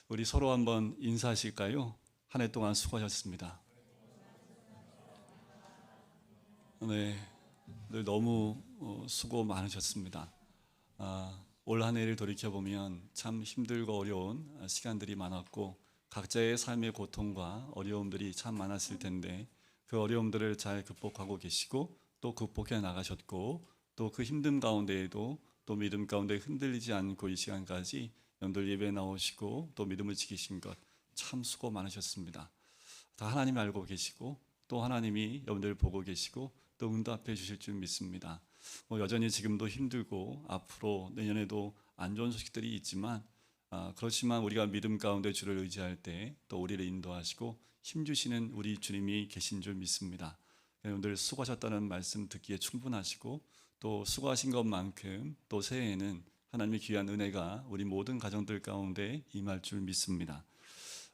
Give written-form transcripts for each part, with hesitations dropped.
우리 서로 한번 인사하실까요? 한 해 동안 수고하셨습니다. 네, 늘 너무 수고 많으셨습니다. 올 한 해를 돌이켜보면 참 힘들고 어려운 시간들이 많았고 각자의 삶의 고통과 어려움들이 참 많았을 텐데 그 어려움들을 잘 극복하고 계시고 또 극복해 나가셨고 또 그 힘듦 가운데에도 또 믿음 가운데 흔들리지 않고 이 시간까지 여러분들 예배 나오시고 또 믿음을 지키신 것 참 수고 많으셨습니다. 다 하나님 알고 계시고 또 하나님이 여러분들 보고 계시고 또 응답해 주실 줄 믿습니다. 여전히 지금도 힘들고 앞으로 내년에도 안 좋은 소식들이 있지만 그렇지만 우리가 믿음 가운데 주를 의지할 때 또 우리를 인도하시고 힘주시는 우리 주님이 계신 줄 믿습니다. 여러분들 수고하셨다는 말씀 듣기에 충분하시고 또 수고하신 것만큼 또 새해에는 하나님의 귀한 은혜가 우리 모든 가정들 가운데 임할 줄 믿습니다.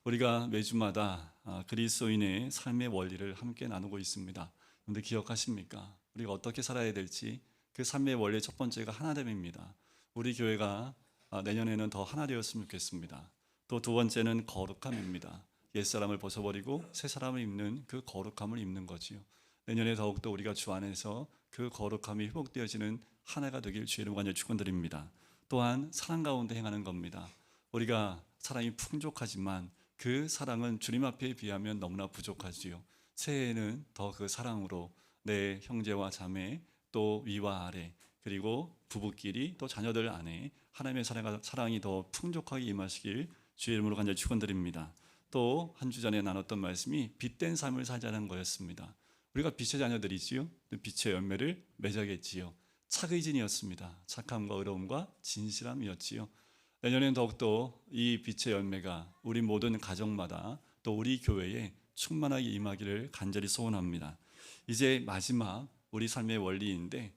우리가 매주마다 그리스도인의 삶의 원리를 함께 나누고 있습니다. 그런데 기억하십니까? 우리가 어떻게 살아야 될지 그 삶의 원리의 첫 번째가 하나됨입니다. 우리 교회가 내년에는 더 하나 되었으면 좋겠습니다. 또 두 번째는 거룩함입니다. 옛사람을 벗어버리고 새 사람을 입는 그 거룩함을 입는 거지요. 내년에 더욱더 우리가 주 안에서 그 거룩함이 회복되어지는 한 해가 되길 주의 이름으로 간절히 축원드립니다. 또한 사랑 가운데 행하는 겁니다. 우리가 사랑이 풍족하지만 그 사랑은 주님 앞에 비하면 너무나 부족하지요. 새해에는 더 그 사랑으로 내 형제와 자매 또 위와 아래 그리고 부부끼리 또 자녀들 안에 하나님의 사랑이 더 풍족하게 임하시길 주의 이름으로 간절히 축원드립니다. 또 한 주 전에 나눴던 말씀이 빛된 삶을 살자는 거였습니다. 우리가 빛의 자녀들이지요. 빛의 열매를 맺어겠지요. 착의진이었습니다. 착함과 의로움과 진실함이었지요. 내년엔 더욱더 이 빛의 열매가 우리 모든 가정마다 또 우리 교회에 충만하게 임하기를 간절히 소원합니다. 이제 마지막 우리 삶의 원리인데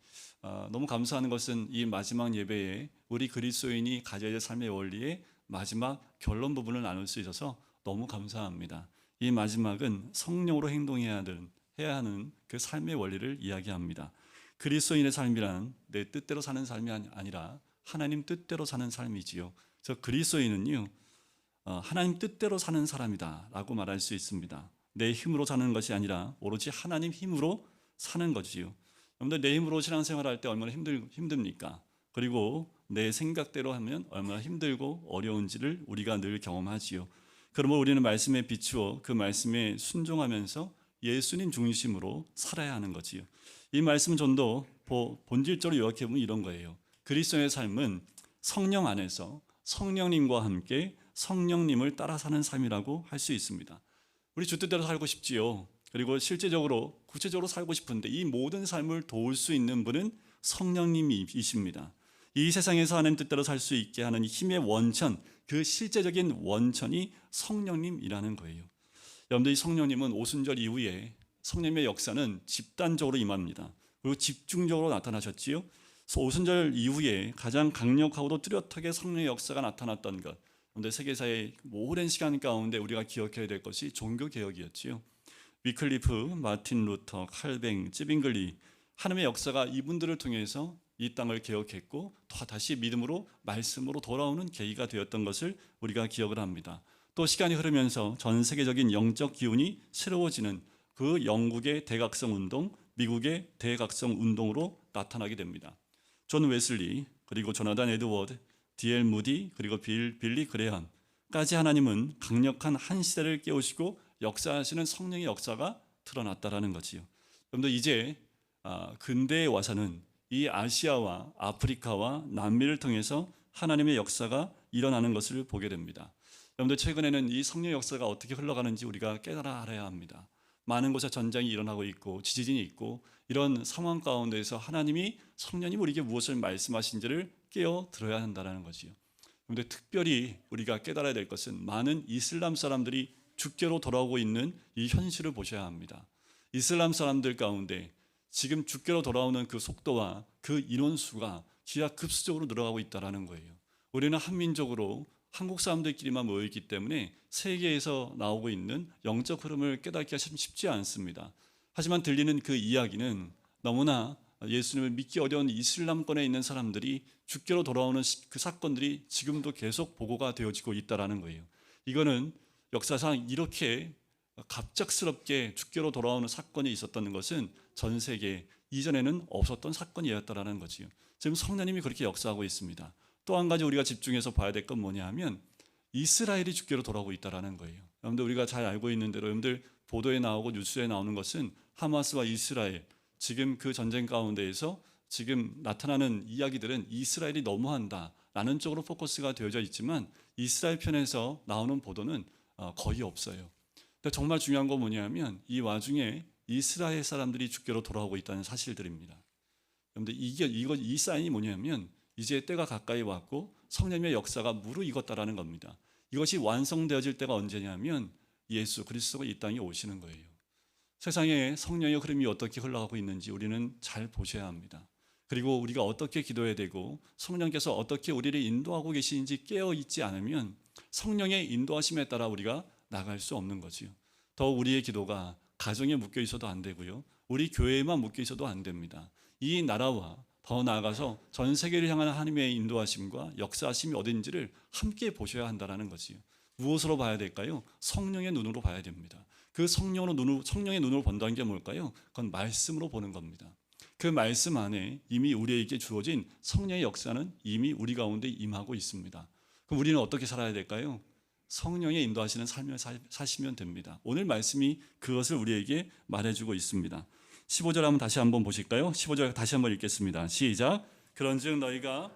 너무 감사하는 것은 이 마지막 예배에 우리 그리스도인이 가져야 될 삶의 원리의 마지막 결론 부분을 나눌 수 있어서 너무 감사합니다. 이 마지막은 성령으로 행동해야 하는 그 삶의 원리를 이야기합니다. 그리스도인의 삶이란 내 뜻대로 사는 삶이 아니라 하나님 뜻대로 사는 삶이지요. 그래서 그리스도인은요 하나님 뜻대로 사는 사람이다 라고 말할 수 있습니다. 내 힘으로 사는 것이 아니라 오로지 하나님 힘으로 사는 거지요. 여러분들 내 힘으로 신앙생활할 때 얼마나 힘듭니까? 그리고 내 생각대로 하면 얼마나 힘들고 어려운지를 우리가 늘 경험하지요. 그러므로 우리는 말씀에 비추어 그 말씀에 순종하면서 예수님 중심으로 살아야 하는 거지요. 이 말씀은 좀 더 본질적으로 요약해보면 이런 거예요. 그리스도의 삶은 성령 안에서 성령님과 함께 성령님을 따라 사는 삶이라고 할 수 있습니다. 우리 주 뜻대로 살고 싶지요. 그리고 실제적으로 구체적으로 살고 싶은데 이 모든 삶을 도울 수 있는 분은 성령님이십니다. 이 세상에서 하나님 뜻대로 살 수 있게 하는 힘의 원천, 그 실제적인 원천이 성령님이라는 거예요. 여러분들 이 성령님은 오순절 이후에 성령님의 역사는 집단적으로 임합니다. 그리고 집중적으로 나타나셨지요. 그래서 오순절 이후에 가장 강력하고도 뚜렷하게 성령의 역사가 나타났던 것. 그런데 세계사의 오랜 시간 가운데 우리가 기억해야 될 것이 종교개혁이었지요. 위클리프, 마틴 루터, 칼뱅, 찌빙글리 하나님의 역사가 이분들을 통해서 이 땅을 개혁했고 다시 믿음으로 말씀으로 돌아오는 계기가 되었던 것을 우리가 기억을 합니다. 또 시간이 흐르면서 전 세계적인 영적 기운이 새로워지는 그 영국의 대각성 운동, 미국의 대각성 운동으로 나타나게 됩니다. 존 웨슬리, 그리고 조나단 에드워드, D.L. 무디, 그리고 빌리 그레함까지 하나님은 강력한 한 시대를 깨우시고 역사하시는 성령의 역사가 드러났다라는 거지요. 여러분들 이제 근대에 와서는 이 아시아와 아프리카와 남미를 통해서 하나님의 역사가 일어나는 것을 보게 됩니다. 여러분들 최근에는 이 성령의 역사가 어떻게 흘러가는지 우리가 깨달아 알아야 합니다. 많은 곳에 전쟁이 일어나고 있고 지진이 있고 이런 상황 가운데서 하나님이 성령님 우리에게 무엇을 말씀하신지를 깨어 들어야 한다는 거지요. 그런데 특별히 우리가 깨달아야 될 것은 많은 이슬람 사람들이 주께로 돌아오고 있는 이 현실을 보셔야 합니다. 이슬람 사람들 가운데 지금 주께로 돌아오는 그 속도와 그 인원수가 기하급수적으로 늘어가고 있다는 거예요. 우리는 한민족으로 한국 사람들끼리만 모여있기 때문에 세계에서 나오고 있는 영적 흐름을 깨닫기가 쉽지 않습니다. 하지만 들리는 그 이야기는 너무나 예수님을 믿기 어려운 이슬람권에 있는 사람들이 주께로 돌아오는 그 사건들이 지금도 계속 보고가 되어지고 있다는 거예요. 이거는 역사상 이렇게 갑작스럽게 주께로 돌아오는 사건이 있었던 것은 전 세계 이전에는 없었던 사건이었다라는 거지요. 지금 성령님이 그렇게 역사하고 있습니다. 또 한 가지 우리가 집중해서 봐야 될 건 뭐냐 하면 이스라엘이 주께로 돌아오고 있다라는 거예요. 여러분들 우리가 잘 알고 있는 대로 여러분들 보도에 나오고 뉴스에 나오는 것은 하마스와 이스라엘 지금 그 전쟁 가운데에서 지금 나타나는 이야기들은 이스라엘이 너무한다라는 쪽으로 포커스가 되어져 있지만 이스라엘 편에서 나오는 보도는 거의 없어요. 근데 정말 중요한 건 뭐냐면 이 와중에 이스라엘 사람들이 주께로 돌아오고 있다는 사실들입니다. 여러분들 이 사인이 뭐냐면 이제 때가 가까이 왔고 성령의 역사가 무르익었다라는 겁니다. 이것이 완성되어질 때가 언제냐면 예수 그리스도가 이 땅에 오시는 거예요. 세상에 성령의 흐름이 어떻게 흘러가고 있는지 우리는 잘 보셔야 합니다. 그리고 우리가 어떻게 기도해야 되고 성령께서 어떻게 우리를 인도하고 계시는지 깨어있지 않으면 성령의 인도하심에 따라 우리가 나갈 수 없는 거지요. 더 우리의 기도가 가정에 묶여 있어도 안 되고요. 우리 교회에만 묶여 있어도 안 됩니다. 이 나라와 더 나아가서 전 세계를 향한 하나님의 인도하심과 역사하심이 어딘지를 함께 보셔야 한다는 거지요. 무엇으로 봐야 될까요? 성령의 눈으로 봐야 됩니다. 그 성령의 눈으로 본다는 게 뭘까요? 그건 말씀으로 보는 겁니다. 그 말씀 안에 이미 우리에게 주어진 성령의 역사는 이미 우리 가운데 임하고 있습니다. 그럼 우리는 어떻게 살아야 될까요? 성령의 인도하시는 삶을 사시면 됩니다. 오늘 말씀이 그것을 우리에게 말해주고 있습니다. 15절 한번 다시 한번 보실까요? 15절 다시 한번 읽겠습니다. 시작. 그런즉 너희가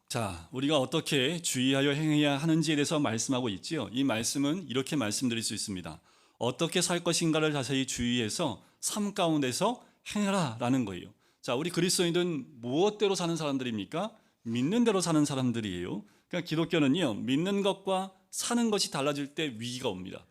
자, 우리가 어떻게 주의하여 행해야 하는지에 대해서 말씀하고 있지요. 이 말씀은 이렇게 말씀드릴 수 있습니다. 어떻게 살 것인가를 자세히 주의해서 삶 가운데서 행하라라는 거예요. 자, 우리 그리스도인들은 무엇대로 사는 사람들입니까? 믿는 대로 사는 사람들이에요. 그러니까 기독교는요, 믿는 것과 사는 것이 달라질 때 위기가 옵니다.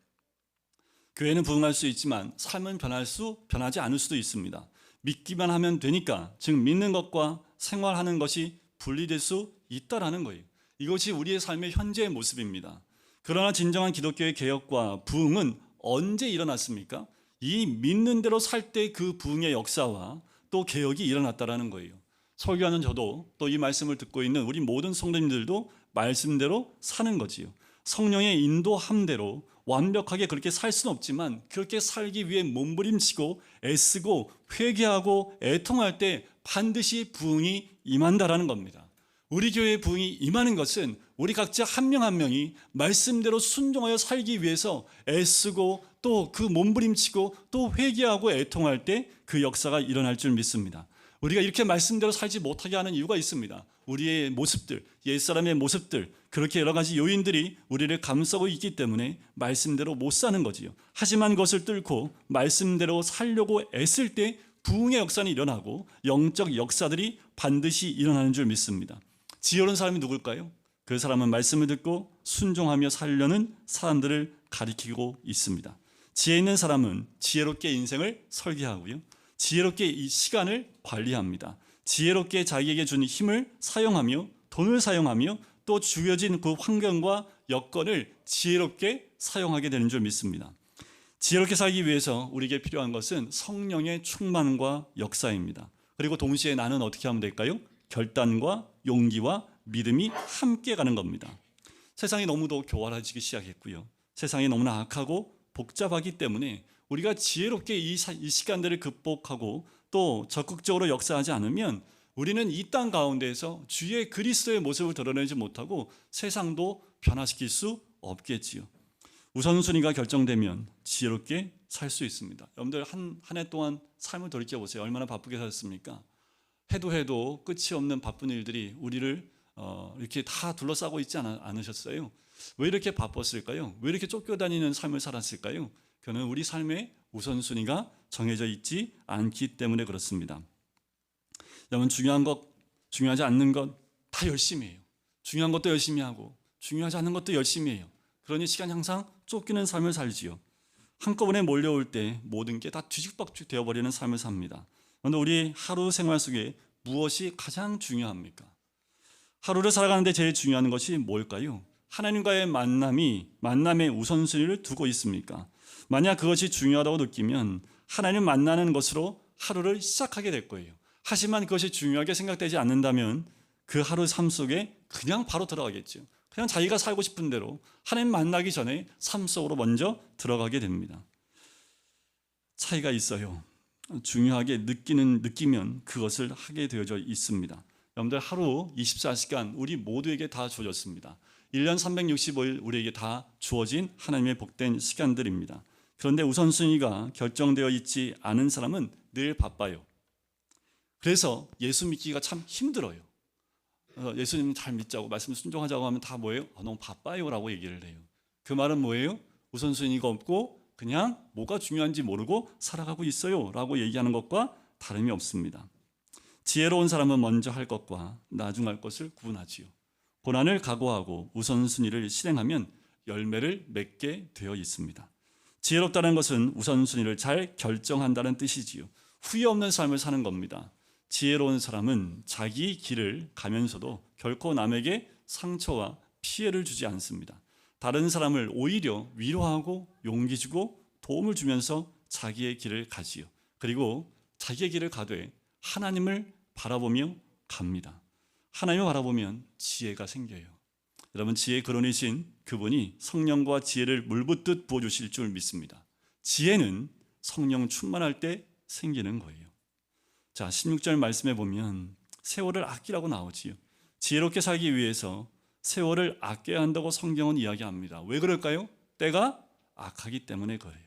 교회는 부흥할 수 있지만 삶은 변하지 않을 수도 있습니다. 믿기만 하면 되니까, 즉 믿는 것과 생활하는 것이 분리될 수 있다라는 거예요. 이것이 우리의 삶의 현재의 모습입니다. 그러나 진정한 기독교의 개혁과 부흥은 언제 일어났습니까? 이 믿는 대로 살 때 그 부흥의 역사와 또 개혁이 일어났다라는 거예요. 설교하는 저도 또 이 말씀을 듣고 있는 우리 모든 성도님들도 말씀대로 사는 거지요. 성령의 인도함대로 완벽하게 그렇게 살 수는 없지만 그렇게 살기 위해 몸부림치고 애쓰고 회개하고 애통할 때 반드시 부흥이 임한다라는 겁니다. 우리 교회의 부흥이 임하는 것은 우리 각자 한 명 한 명이 말씀대로 순종하여 살기 위해서 애쓰고 또 그 몸부림치고 또 회개하고 애통할 때 그 역사가 일어날 줄 믿습니다. 우리가 이렇게 말씀대로 살지 못하게 하는 이유가 있습니다. 우리의 모습들, 옛사람의 모습들, 그렇게 여러 가지 요인들이 우리를 감싸고 있기 때문에 말씀대로 못 사는 거지요. 하지만 그것을 뚫고 말씀대로 살려고 애쓸 때 부흥의 역사는 일어나고 영적 역사들이 반드시 일어나는 줄 믿습니다. 지혜로운 사람이 누굴까요? 그 사람은 말씀을 듣고 순종하며 살려는 사람들을 가리키고 있습니다. 지혜 있는 사람은 지혜롭게 인생을 설계하고요. 지혜롭게 이 시간을 관리합니다. 지혜롭게 자기에게 준 힘을 사용하며 돈을 사용하며 또 주어진 그 환경과 여건을 지혜롭게 사용하게 되는 줄 믿습니다. 지혜롭게 살기 위해서 우리에게 필요한 것은 성령의 충만과 역사입니다. 그리고 동시에 나는 어떻게 하면 될까요? 결단과 용기와 믿음이 함께 가는 겁니다. 세상이 너무도 교활해지기 시작했고요. 세상이 너무나 악하고 복잡하기 때문에 우리가 지혜롭게 이 시간들을 극복하고 또 적극적으로 역사하지 않으면 우리는 이 땅 가운데에서 주의 그리스도의 모습을 드러내지 못하고 세상도 변화시킬 수 없겠지요. 우선순위가 결정되면 지혜롭게 살 수 있습니다. 여러분들 한 해 동안 삶을 돌이켜보세요. 얼마나 바쁘게 사셨습니까? 해도 끝이 없는 바쁜 일들이 우리를 이렇게 다 둘러싸고 있지 않으셨어요? 왜 이렇게 바빴을까요? 왜 이렇게 쫓겨다니는 삶을 살았을까요? 그는 우리 삶의 우선순위가 정해져 있지 않기 때문에 그렇습니다. 여러분 중요하지 않는 것 다 열심히 해요. 중요한 것도 열심히 하고 중요하지 않은 것도 열심히 해요. 그러니 시간이 항상 쫓기는 삶을 살지요. 한꺼번에 몰려올 때 모든 게 다 뒤죽박죽 되어버리는 삶을 삽니다. 그런데 우리 하루 생활 속에 무엇이 가장 중요합니까? 하루를 살아가는데 제일 중요한 것이 뭘까요? 하나님과의 만남의 우선순위를 두고 있습니까? 만약 그것이 중요하다고 느끼면 하나님 만나는 것으로 하루를 시작하게 될 거예요. 하지만 그것이 중요하게 생각되지 않는다면 그 하루 삶 속에 그냥 바로 들어가겠죠. 그냥 자기가 살고 싶은 대로 하나님 만나기 전에 삶 속으로 먼저 들어가게 됩니다. 차이가 있어요. 중요하게 느끼면 그것을 하게 되어져 있습니다. 여러분들 하루 24시간 우리 모두에게 다 주어졌습니다. 1년 365일 우리에게 다 주어진 하나님의 복된 시간들입니다. 그런데 우선순위가 결정되어 있지 않은 사람은 늘 바빠요. 그래서 예수 믿기가 참 힘들어요. 예수님 잘 믿자고 말씀 순종하자고 하면 다 뭐예요? 너무 바빠요 라고 얘기를 해요. 그 말은 뭐예요? 우선순위가 없고 그냥 뭐가 중요한지 모르고 살아가고 있어요 라고 얘기하는 것과 다름이 없습니다. 지혜로운 사람은 먼저 할 것과 나중 할 것을 구분하지요. 고난을 각오하고 우선순위를 실행하면 열매를 맺게 되어 있습니다. 지혜롭다는 것은 우선순위를 잘 결정한다는 뜻이지요. 후회 없는 삶을 사는 겁니다. 지혜로운 사람은 자기 길을 가면서도 결코 남에게 상처와 피해를 주지 않습니다. 다른 사람을 오히려 위로하고 용기 주고 도움을 주면서 자기의 길을 가지요. 그리고 자기의 길을 가되 하나님을 바라보며 갑니다. 하나님을 바라보면 지혜가 생겨요. 여러분, 지혜의 근원이신 그분이 성령과 지혜를 물붓듯 부어주실 줄 믿습니다. 지혜는 성령 충만할 때 생기는 거예요. 자, 16절 말씀에 보면 세월을 아끼라고 나오지요. 지혜롭게 살기 위해서 세월을 아껴야 한다고 성경은 이야기합니다. 왜 그럴까요? 때가 악하기 때문에 그래요.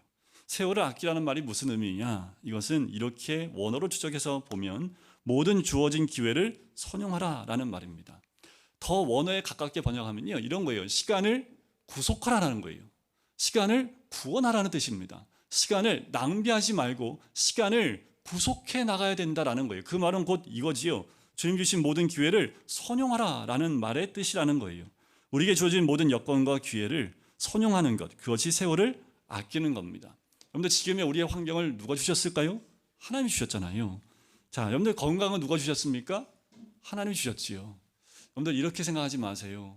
세월을 아끼라는 말이 무슨 의미냐? 이것은 이렇게 원어로 추적해서 보면 모든 주어진 기회를 선용하라라는 말입니다. 더 원어에 가깝게 번역하면요, 이런 거예요. 시간을 구속하라는 거예요. 시간을 구원하라는 뜻입니다. 시간을 낭비하지 말고 시간을 구속해 나가야 된다라는 거예요. 그 말은 곧 이거지요. 주님 주신 모든 기회를 선용하라라는 말의 뜻이라는 거예요. 우리에게 주어진 모든 여건과 기회를 선용하는 것, 그것이 세월을 아끼는 겁니다. 여러분들, 지금의 우리의 환경을 누가 주셨을까요? 하나님이 주셨잖아요. 자, 여러분들 건강은 누가 주셨습니까? 하나님이 주셨지요. 여러분들 이렇게 생각하지 마세요.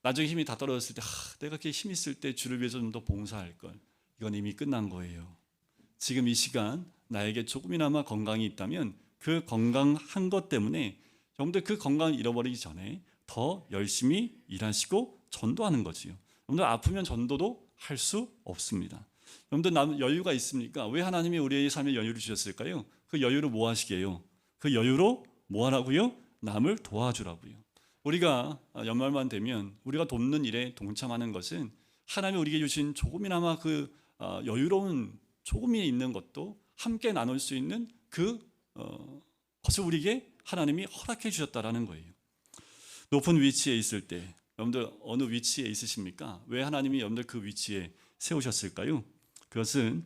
나중에 힘이 다 떨어졌을 때 내가 그렇게 힘 있을 때 주를 위해서 좀 더 봉사할 걸. 이건 이미 끝난 거예요. 지금 이 시간 나에게 조금이나마 건강이 있다면 그 건강한 것 때문에 여러분들 그 건강을 잃어버리기 전에 더 열심히 일하시고 전도하는 거지요. 여러분들 아프면 전도도 할 수 없습니다. 여러분들 남 여유가 있습니까? 왜 하나님이 우리의 삶에 여유를 주셨을까요? 그 여유로 뭐 하시게요? 그 여유로 뭐 하라고요? 남을 도와주라고요. 우리가 연말만 되면 우리가 돕는 일에 동참하는 것은 하나님이 우리에게 주신 조금이나마 그 여유로운 조금이 있는 것도 함께 나눌 수 있는 것을 우리에게 하나님이 허락해 주셨다라는 거예요. 높은 위치에 있을 때 여러분들 어느 위치에 있으십니까? 왜 하나님이 여러분들 그 위치에 세우셨을까요? 그것은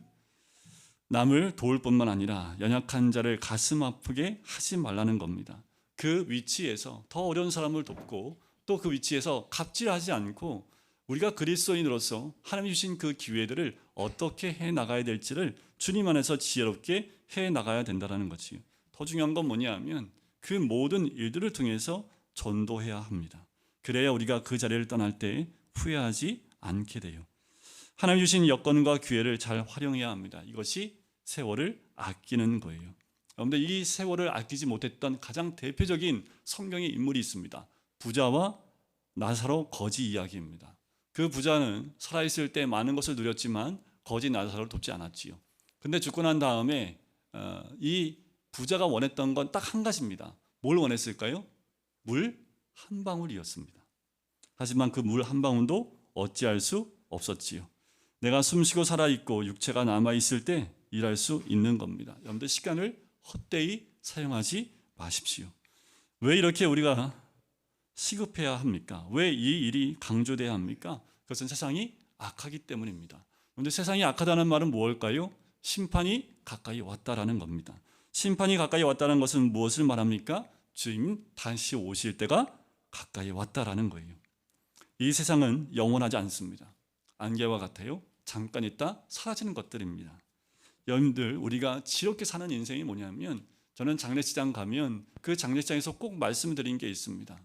남을 도울 뿐만 아니라 연약한 자를 가슴 아프게 하지 말라는 겁니다. 그 위치에서 더 어려운 사람을 돕고 또 그 위치에서 갑질하지 않고 우리가 그리스도인으로서 하나님이 주신 그 기회들을 어떻게 해 나가야 될지를 주님 안에서 지혜롭게 해 나가야 된다는 거지요. 더 중요한 건 뭐냐면 그 모든 일들을 통해서 전도해야 합니다. 그래야 우리가 그 자리를 떠날 때 후회하지 않게 돼요. 하나님 주신 여건과 기회를 잘 활용해야 합니다. 이것이 세월을 아끼는 거예요. 여러분들, 이 세월을 아끼지 못했던 가장 대표적인 성경의 인물이 있습니다. 부자와 나사로 거지 이야기입니다. 그 부자는 살아있을 때 많은 것을 누렸지만 거지 나사로를 돕지 않았지요. 근데 죽고 난 다음에 이 부자가 원했던 건 딱 한 가지입니다. 뭘 원했을까요? 물 한 방울이었습니다. 하지만 그 물 한 방울도 어찌할 수 없었지요. 내가 숨쉬고 살아있고 육체가 남아있을 때 일할 수 있는 겁니다. 여러분들, 시간을 헛되이 사용하지 마십시오. 왜 이렇게 우리가 시급해야 합니까? 왜 이 일이 강조돼야 합니까? 그것은 세상이 악하기 때문입니다. 그런데 세상이 악하다는 말은 무엇일까요? 심판이 가까이 왔다라는 겁니다. 심판이 가까이 왔다는 것은 무엇을 말합니까? 주님 다시 오실 때가 가까이 왔다라는 거예요. 이 세상은 영원하지 않습니다. 안개와 같아요. 잠깐 있다 사라지는 것들입니다. 여러분들, 우리가 지롭게 사는 인생이 뭐냐면, 저는 장례식장 가면 그 장례식장에서 꼭 말씀드린 게 있습니다.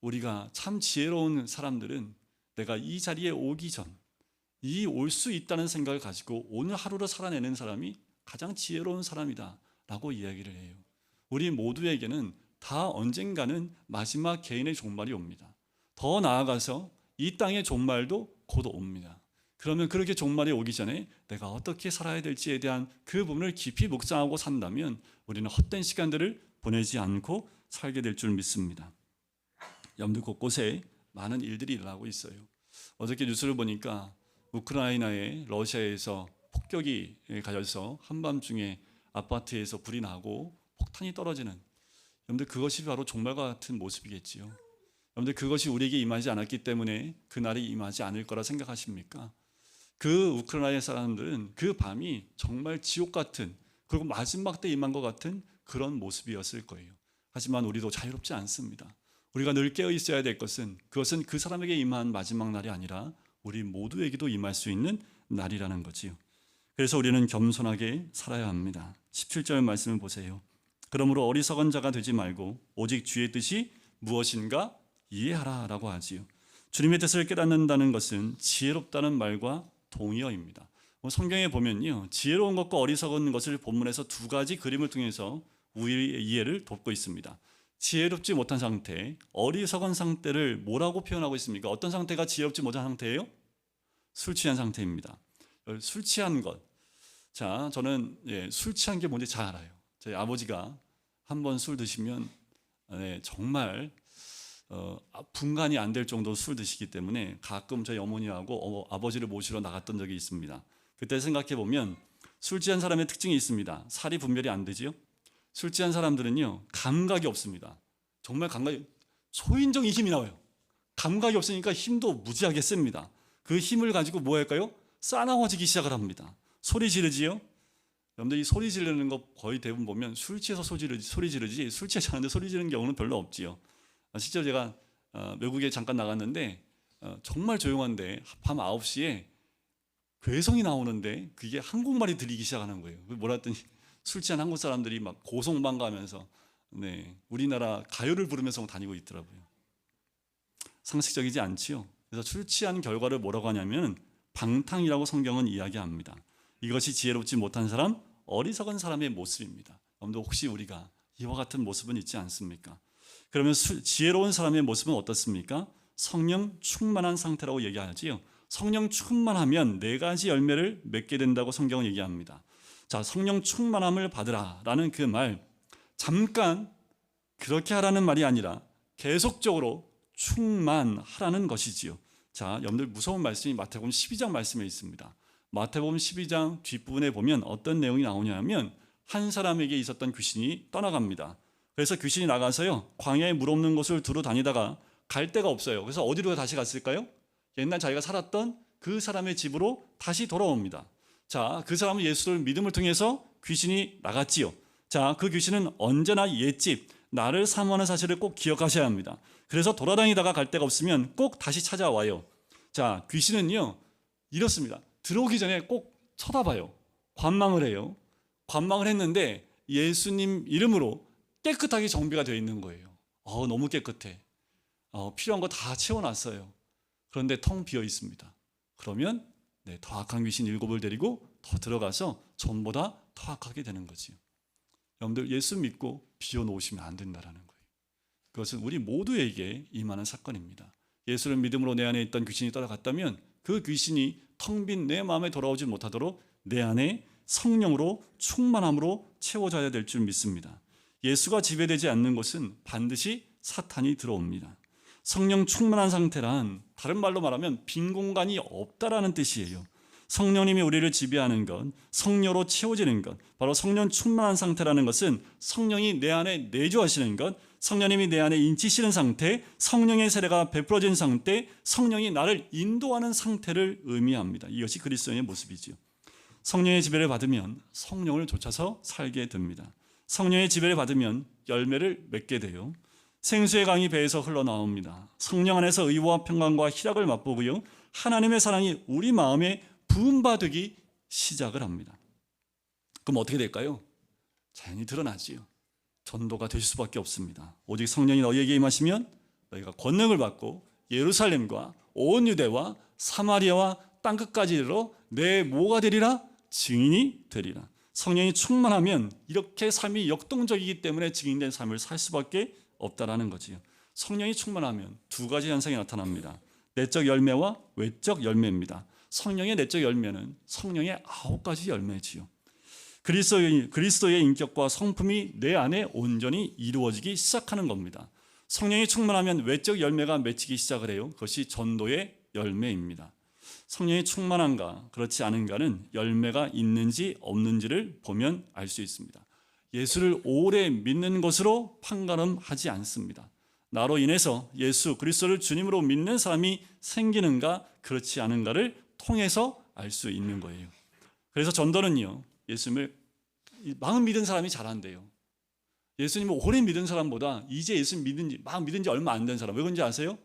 우리가 참 지혜로운 사람들은 내가 이 자리에 오기 전, 이 올 수 있다는 생각을 가지고 오늘 하루를 살아내는 사람이 가장 지혜로운 사람이다 라고 이야기를 해요. 우리 모두에게는 다 언젠가는 마지막 개인의 종말이 옵니다. 더 나아가서 이 땅의 종말도 곧 옵니다. 그러면 그렇게 종말이 오기 전에 내가 어떻게 살아야 될지에 대한 그 부분을 깊이 묵상하고 산다면 우리는 헛된 시간들을 보내지 않고 살게 될 줄 믿습니다. 염두 곳곳에 많은 일들이 일어나고 있어요. 어저께 뉴스를 보니까 우크라이나의 러시아에서 폭격이 가져서 한밤중에 아파트에서 불이 나고 폭탄이 떨어지는, 여러분들 그것이 바로 종말과 같은 모습이겠지요. 여러분들 그것이 우리에게 임하지 않았기 때문에 그날이 임하지 않을 거라 생각하십니까? 그 우크라이나 사람들은 그 밤이 정말 지옥 같은, 그리고 마지막 때 임한 것 같은 그런 모습이었을 거예요. 하지만 우리도 자유롭지 않습니다. 우리가 늘 깨어 있어야 될 것은 그것은 그 사람에게 임한 마지막 날이 아니라 우리 모두에게도 임할 수 있는 날이라는 거지요. 그래서 우리는 겸손하게 살아야 합니다. 17절 말씀을 보세요. 그러므로 어리석은 자가 되지 말고 오직 주의 뜻이 무엇인가 이해하라 라고 하지요. 주님의 뜻을 깨닫는다는 것은 지혜롭다는 말과 동의어입니다. 성경에 보면요, 지혜로운 것과 어리석은 것을 본문에서 두 가지 그림을 통해서 우리의 이해를 돕고 있습니다. 지혜롭지 못한 상태, 어리석은 상태를 뭐라고 표현하고 있습니까? 어떤 상태가 지혜롭지 못한 상태예요? 술 취한 상태입니다. 술 취한 것. 자, 저는 술 취한 게 뭔지 잘 알아요. 저희 아버지가 한 번 술 드시면 정말 분간이 안 될 정도로 술 드시기 때문에 가끔 저희 어머니하고 아버지를 모시러 나갔던 적이 있습니다. 그때 생각해 보면 술 취한 사람의 특징이 있습니다. 살이 분별이 안 되지요. 술 취한 사람들은요, 감각이 없습니다. 정말 감각이, 초인적인 힘이 나와요. 감각이 없으니까 힘도 무지하게 셉니다. 그 힘을 가지고 뭐 할까요? 싸나워지기 시작을 합니다. 소리 지르지요. 여러분들이 소리 지르는 거 거의 대부분 보면 술 취해서 소리 지르지 술 취하지 않은데 소리 지르는 경우는 별로 없지요. 실제로 제가 외국에 잠깐 나갔는데 정말 조용한데 밤 9시에 괴성이 나오는데 그게 한국말이 들리기 시작하는 거예요. 뭐라 했더니 술 취한 한국 사람들이 막 고성방가하면서 우리나라 가요를 부르면서 다니고 있더라고요. 상식적이지 않지요. 그래서 술 취한 결과를 뭐라고 하냐면 방탕이라고 성경은 이야기합니다. 이것이 지혜롭지 못한 사람, 어리석은 사람의 모습입니다. 여러분들 혹시 우리가 이와 같은 모습은 있지 않습니까? 그러면 지혜로운 사람의 모습은 어떻습니까? 성령 충만한 상태라고 얘기하지요. 성령 충만하면 4가지 열매를 맺게 된다고 성경은 얘기합니다. 자, 성령 충만함을 받으라 라는 그 말, 잠깐 그렇게 하라는 말이 아니라 계속적으로 충만하라는 것이지요. 자, 여러분들 무서운 말씀이 마태복음 12장 말씀에 있습니다. 마태복음 12장 뒷부분에 보면 어떤 내용이 나오냐면 한 사람에게 있었던 귀신이 떠나갑니다. 그래서 귀신이 나가서요, 광야에 물 없는 곳을 두루 다니다가 갈 데가 없어요. 그래서 어디로 다시 갔을까요? 옛날 자기가 살았던 그 사람의 집으로 다시 돌아옵니다. 자, 그 사람은 예수를 믿음을 통해서 귀신이 나갔지요. 자, 그 귀신은 언제나 옛집, 나를 사모하는 사실을 꼭 기억하셔야 합니다. 그래서 돌아다니다가 갈 데가 없으면 꼭 다시 찾아와요. 자, 귀신은요, 이렇습니다. 들어오기 전에 꼭 쳐다봐요. 관망을 해요. 관망을 했는데 예수님 이름으로 깨끗하게 정비가 되어 있는 거예요. 너무 깨끗해. 필요한 거 다 채워놨어요. 그런데 텅 비어 있습니다. 그러면 더 악한 귀신 7을 데리고 더 들어가서 전보다 더 악하게 되는 거지요. 여러분들 예수 믿고 비워놓으시면 안 된다는 거예요. 그것은 우리 모두에게 임하는 사건입니다. 예수를 믿음으로 내 안에 있던 귀신이 떠나갔다면 그 귀신이 텅 빈 내 마음에 돌아오지 못하도록 내 안에 성령으로 충만함으로 채워져야 될 줄 믿습니다. 예수가 지배되지 않는 곳은 반드시 사탄이 들어옵니다. 성령 충만한 상태란 다른 말로 말하면 빈 공간이 없다라는 뜻이에요. 성령님이 우리를 지배하는 것, 성령으로 채워지는 것, 바로 성령 충만한 상태라는 것은 성령이 내 안에 내주하시는 것, 성령님이 내 안에 인치시는 상태, 성령의 세례가 베풀어진 상태, 성령이 나를 인도하는 상태를 의미합니다. 이것이 그리스도인의 모습이지요. 성령의 지배를 받으면 성령을 좇아서 살게 됩니다. 성령의 지배를 받으면 열매를 맺게 돼요. 생수의 강이 배에서 흘러나옵니다. 성령 안에서 의와 평강과 희락을 맛보고요, 하나님의 사랑이 우리 마음에 부음바 되기 시작을 합니다. 그럼 어떻게 될까요? 자연히 드러나지요. 전도가 될 수밖에 없습니다. 오직 성령이 너희에게 임하시면 너희가 권능을 받고 예루살렘과 온 유대와 사마리아와 땅끝까지 이르러 내 뭐가 되리라? 증인이 되리라. 성령이 충만하면 이렇게 삶이 역동적이기 때문에 증인된 삶을 살 수밖에 없다라는 거지요. 성령이 충만하면 두 가지 현상이 나타납니다. 내적 열매와 외적 열매입니다. 성령의 내적 열매는 성령의 9가지 열매지요. 그리스도의 인격과 성품이 내 안에 온전히 이루어지기 시작하는 겁니다. 성령이 충만하면 외적 열매가 맺히기 시작을 해요. 그것이 전도의 열매입니다. 성령이 충만한가 그렇지 않은가는 열매가 있는지 없는지를 보면 알 수 있습니다. 예수를 오래 믿는 것으로 판가름하지 않습니다. 나로 인해서 예수 그리스도를 주님으로 믿는 사람이 생기는가 그렇지 않은가를 통해서 알 수 있는 거예요. 그래서 전도는요, 예수님을 막 믿은 사람이 잘한대요. 예수님을 오래 믿은 사람보다 이제 예수님 막 믿은 지 얼마 안 된 사람, 왜 그런지 아세요?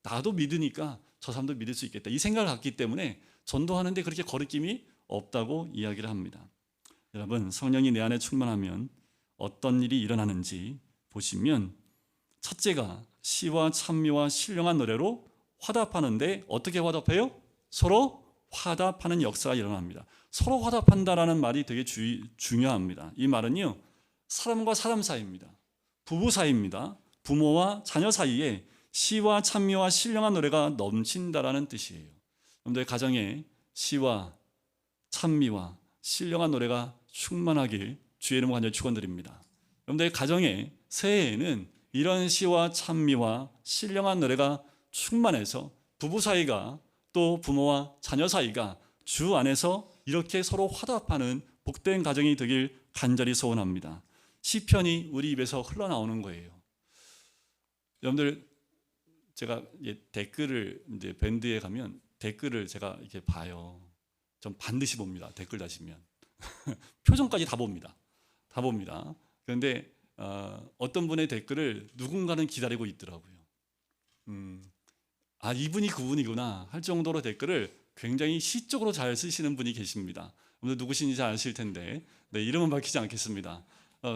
나도 믿으니까 저 사람도 믿을 수 있겠다, 이 생각을 갖기 때문에 전도하는데 그렇게 거리낌이 없다고 이야기를 합니다. 여러분, 성령이 내 안에 충만하면 어떤 일이 일어나는지 보시면, 첫째가 시와 찬미와 신령한 노래로 화답하는데, 어떻게 화답해요? 서로 화답하는 역사가 일어납니다. 서로 화답한다라는 말이 되게 중요합니다. 이 말은요, 사람과 사람 사이입니다. 부부 사이입니다. 부모와 자녀 사이에 시와 찬미와 신령한 노래가 넘친다라는 뜻이에요. 여러분들 가정에 시와 찬미와 신령한 노래가 충만하길 주의 이름으로 간절히 축원드립니다. 여러분들 가정에 새해에는 이런 시와 찬미와 신령한 노래가 충만해서 부부 사이가, 또 부모와 자녀 사이가 주 안에서 이렇게 서로 화답하는 복된 가정이 되길 간절히 소원합니다. 시편이 우리 입에서 흘러나오는 거예요. 여러분들, 제가 댓글을 이제 밴드에 가면 댓글을 제가 이렇게 봐요. 전 반드시 봅니다. 댓글 다시면 표정까지 다 봅니다. 다 봅니다. 그런데 어떤 분의 댓글을 누군가는 기다리고 있더라고요. 이분이 그분이구나 할 정도로 댓글을 굉장히 시적으로 잘 쓰시는 분이 계십니다. 오늘 누구신지 잘 아실 텐데, 네, 이름은 밝히지 않겠습니다.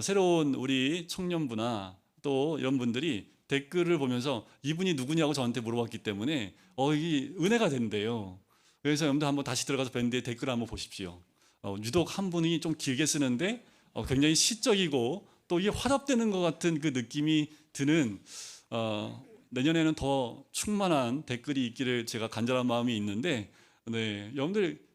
새로운 우리 청년부나 또 이런 분들이 댓글을 보면서 이분이 누구냐고 저한테 물어봤기 때문에 이게 은혜가 된대요. 그래서 여러분들 한번 다시 들어가서 밴드의 댓글을 한번 보십시오. 유독 한 분이 좀 길게 쓰는데 굉장히 시적이고 또 이게 화답되는 것 같은 그 느낌이 드는, 내년에는 더 충만한 댓글이 있기를 제가 간절한 마음이 있는데, 네, 여러분들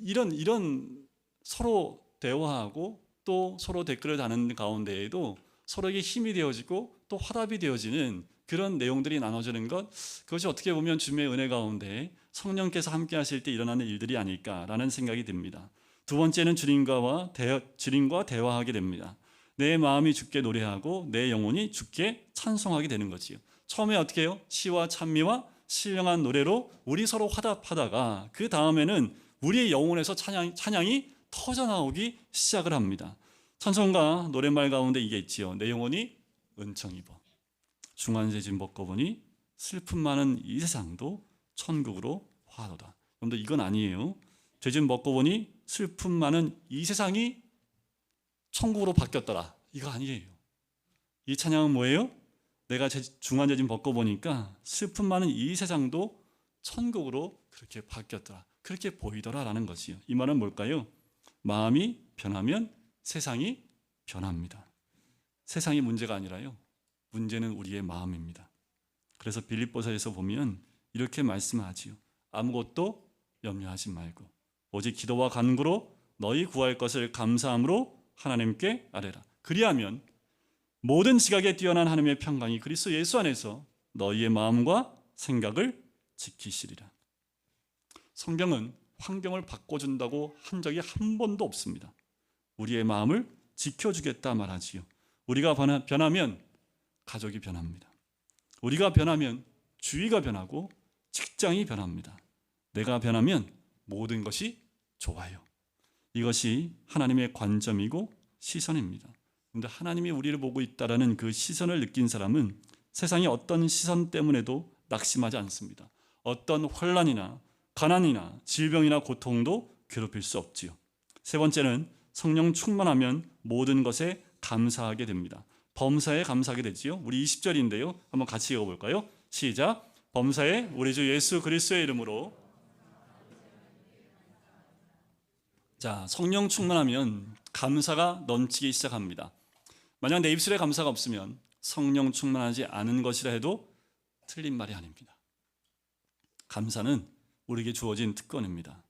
이런 서로 대화하고 또 서로 댓글을 다는 가운데에도 서로에게 힘이 되어지고 또 화답이 되어지는 그런 내용들이 나눠지는 것, 그것이 어떻게 보면 주님의 은혜 가운데 성령께서 함께 하실 때 일어나는 일들이 아닐까라는 생각이 듭니다. 두 번째는 주님과 대화하게 됩니다. 내 마음이 주께 노래하고 내 영혼이 주께 찬송하게 되는 거지요. 처음에 어떻게 해요? 시와 찬미와 신령한 노래로 우리 서로 화답하다가 그 다음에는 우리의 영혼에서 찬양이 터져나오기 시작을 합니다. 찬송가 노랫말 가운데 이게 있지요. 내 영혼이 은총 입어 중환제 짐 벗고 보니 슬픔 많은 이 세상도 천국으로 화하도다. 여러분들, 이건 아니에요. 죄짐 벗고 보니 슬픔 많은 이 세상이 천국으로 바뀌었더라, 이거 아니에요. 이 찬양은 뭐예요? 내가 중환제 짐 벗고 보니까 슬픔 많은 이 세상도 천국으로 그렇게 바뀌었더라, 그렇게 보이더라 라는 것이요. 이 말은 뭘까요? 마음이 변하면 세상이 변합니다. 세상이 문제가 아니라요, 문제는 우리의 마음입니다. 그래서 빌립보서에서 보면 이렇게 말씀하지요. 아무것도 염려하지 말고 오직 기도와 간구로 너희 구할 것을 감사함으로 하나님께 아뢰라. 그리하면 모든 지각에 뛰어난 하나님의 평강이 그리스도 예수 안에서 너희의 마음과 생각을 지키시리라. 성경은 환경을 바꿔준다고 한 적이 한 번도 없습니다. 우리의 마음을 지켜주겠다 말하지요. 우리가 변하면 가족이 변합니다. 우리가 변하면 주위가 변하고 직장이 변합니다. 내가 변하면 모든 것이 좋아요. 이것이 하나님의 관점이고 시선입니다. 그런데 하나님이 우리를 보고 있다라는 그 시선을 느낀 사람은 세상의 어떤 시선 때문에도 낙심하지 않습니다. 어떤 혼란이나 가난이나 질병이나 고통도 괴롭힐 수 없지요. 세 번째는 성령 충만하면 모든 것에 감사하게 됩니다. 범사에 감사하게 되지요. 우리 20절인데요. 한번 같이 읽어볼까요? 시작. 범사에 우리 주 예수 그리스도의 이름으로 자, 성령 충만하면 감사가 넘치기 시작합니다. 만약 내 입술에 감사가 없으면 성령 충만하지 않은 것이라 해도 틀린 말이 아닙니다. 감사는 우리에게 주어진 특권입니다.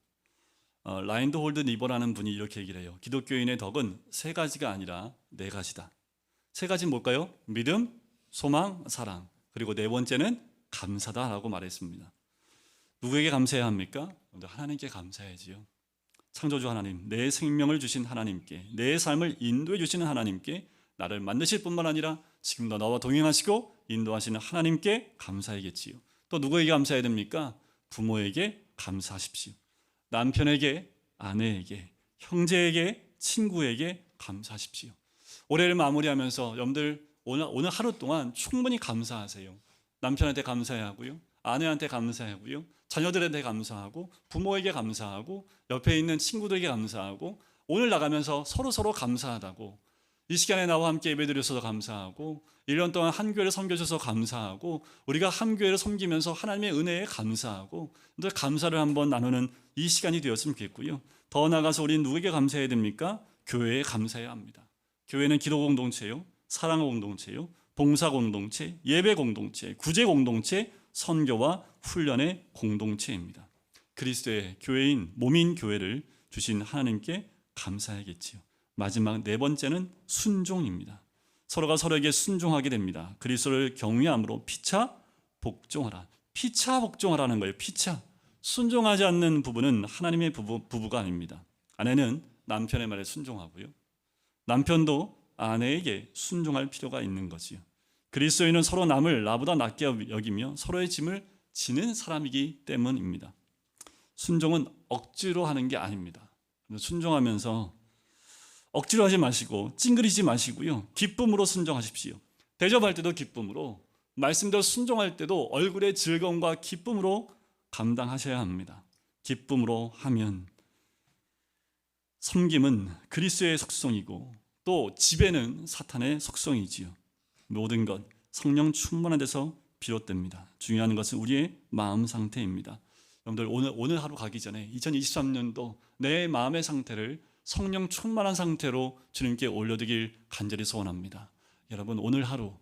라인드 홀드 리버라는 분이 이렇게 얘기를 해요. 기독교인의 덕은 세 가지가 아니라 네 가지다. 세 가지는 뭘까요? 믿음, 소망, 사랑. 그리고 네 번째는 감사다라고 말했습니다. 누구에게 감사해야 합니까? 하나님께 감사해야지요. 창조주 하나님, 내 생명을 주신 하나님께, 내 삶을 인도해 주시는 하나님께, 나를 만드실 뿐만 아니라 지금도 나와 동행하시고 인도하시는 하나님께 감사해야겠지요. 또 누구에게 감사해야 됩니까? 부모에게 감사하십시오. 남편에게, 아내에게, 형제에게, 친구에게 감사하십시오. 올해를 마무리하면서 여러분들 오늘 하루 동안 충분히 감사하세요. 남편한테 감사해야 하고요, 아내한테 감사해야 하고요, 자녀들한테 감사하고, 부모에게 감사하고, 옆에 있는 친구들에게 감사하고, 오늘 나가면서 서로 감사하다고, 이 시간에 나와 함께 예배드려서 감사하고, 1년 동안 한 교회를 섬겨주셔서 감사하고, 우리가 한 교회를 섬기면서 하나님의 은혜에 감사하고, 감사를 한번 나누는 이 시간이 되었으면 좋겠고요. 더 나아가서 우리는 누구에게 감사해야 됩니까? 교회에 감사해야 합니다. 교회는 기도 공동체요, 사랑 공동체요, 봉사 공동체, 예배 공동체, 구제 공동체, 선교와 훈련의 공동체입니다. 그리스도의 교회인 몸인 교회를 주신 하나님께 감사해야겠지요. 마지막 네 번째는 순종입니다. 서로가 서로에게 순종하게 됩니다. 그리스도를 경외함으로 피차 복종하라. 피차 복종하라는 거예요. 피차. 순종하지 않는 부부는 하나님의 부부가 아닙니다. 아내는 남편의 말에 순종하고요, 남편도 아내에게 순종할 필요가 있는 거지요. 그리스도인은 서로 남을 나보다 낫게 여기며 서로의 짐을 지는 사람이기 때문입니다. 순종은 억지로 하는 게 아닙니다. 순종하면서 억지로 하지 마시고 찡그리지 마시고요, 기쁨으로 순종하십시오. 대접할 때도 기쁨으로, 말씀대로 순종할 때도 얼굴의 즐거움과 기쁨으로 감당하셔야 합니다. 기쁨으로 하면 섬김은 그리스도의 속성이고 또 지배는 사탄의 속성이지요. 모든 것 성령 충만한 데서 비롯됩니다. 중요한 것은 우리의 마음 상태입니다. 여러분들 오늘 하루 가기 전에 2023년도 내 마음의 상태를 성령 충만한 상태로 주님께 올려드리길 간절히 소원합니다. 여러분, 오늘 하루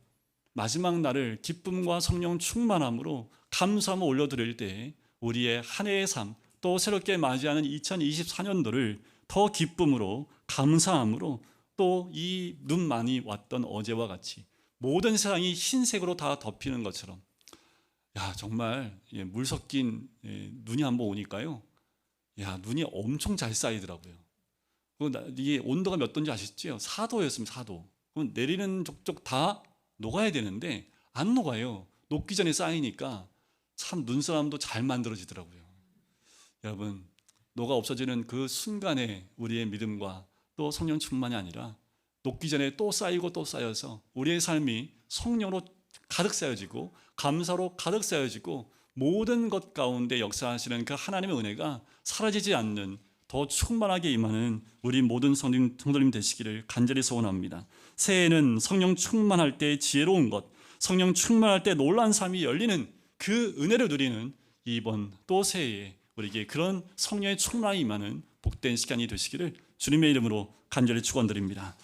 마지막 날을 기쁨과 성령 충만함으로 감사함을 올려드릴 때 우리의 한 해의 삶, 또 새롭게 맞이하는 2024년도를 더 기쁨으로, 감사함으로, 또 이 눈 많이 왔던 어제와 같이 모든 세상이 흰색으로 다 덮이는 것처럼, 정말 물 섞인 눈이 한번 오니까요, 눈이 엄청 잘 쌓이더라고요. 이게 온도가 몇 도인지 아시죠? 4도였습니다. 4도. 그럼 내리는 족족 다 녹아야 되는데 안 녹아요. 녹기 전에 쌓이니까 참 눈사람도 잘 만들어지더라고요. 여러분, 녹아 없어지는 그 순간에 우리의 믿음과 또 성령 충만이 아니라 녹기 전에 또 쌓이고 또 쌓여서 우리의 삶이 성령으로 가득 쌓여지고 감사로 가득 쌓여지고 모든 것 가운데 역사하시는 그 하나님의 은혜가 사라지지 않는 더 충만하게 임하는 우리 모든 성도님 되시기를 간절히 소원합니다. 새해에는 성령 충만할 때 지혜로운 것, 성령 충만할 때 놀라운 삶이 열리는 그 은혜를 누리는 이번 또 새해에 우리에게 그런 성령의 충만함이 임하는 복된 시간이 되시기를 주님의 이름으로 간절히 축원드립니다.